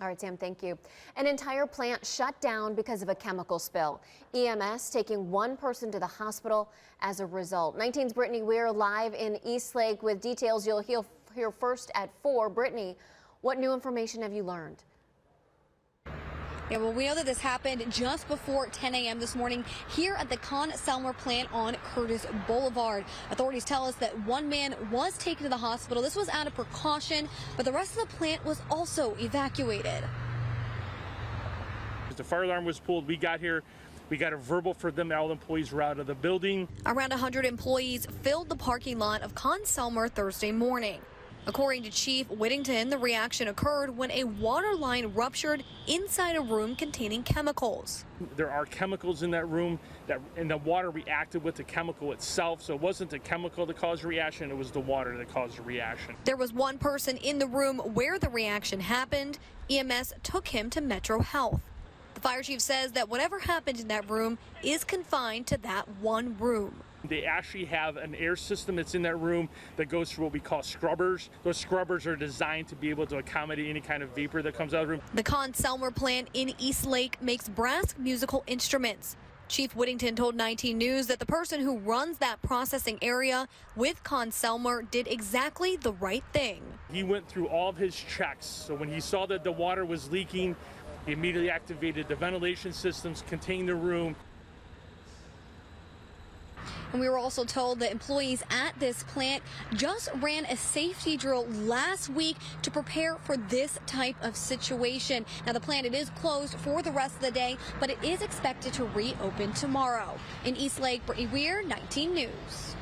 All right, Sam, thank you. An entire plant shut down because of a chemical spill. EMS taking one person to the hospital as a result. 19's Brittany Weir live in Eastlake with details. You'll hear first at 4. Brittany, what new information have you learned? Yeah, well, we know that this happened just before 10 a.m. this morning here at the Conn-Selmer plant on Curtis Boulevard. Authorities tell us that one man was taken to the hospital. This was out of precaution, but the rest of the plant was also evacuated. The fire alarm was pulled. We got here. We got a verbal for them. All employees were out of the building. Around 100 employees filled the parking lot of Conn-Selmer Thursday morning. According to Chief Whittington, the reaction occurred when a water line ruptured inside a room containing chemicals. There are chemicals in that room, and the water reacted with the chemical itself. So it wasn't the chemical that caused the reaction, it was the water that caused the reaction. There was one person in the room where the reaction happened. EMS took him to Metro Health. The fire chief says that whatever happened in that room is confined to that one room. They actually have an air system that's in that room that goes through what we call scrubbers. Those scrubbers are designed to be able to accommodate any kind of vapor that comes out of the room. The Conn-Selmer plant in Eastlake makes brass musical instruments. Chief Whittington told 19 News that the person who runs that processing area with Conn-Selmer did exactly the right thing. He went through all of his checks. So when he saw that the water was leaking, he immediately activated the ventilation systems, contained the room. And we were also told that employees at this plant just ran a safety drill last week to prepare for this type of situation. Now, the plant, it is closed for the rest of the day, but it is expected to reopen tomorrow. In Eastlake, Brittany Weir, 19 News.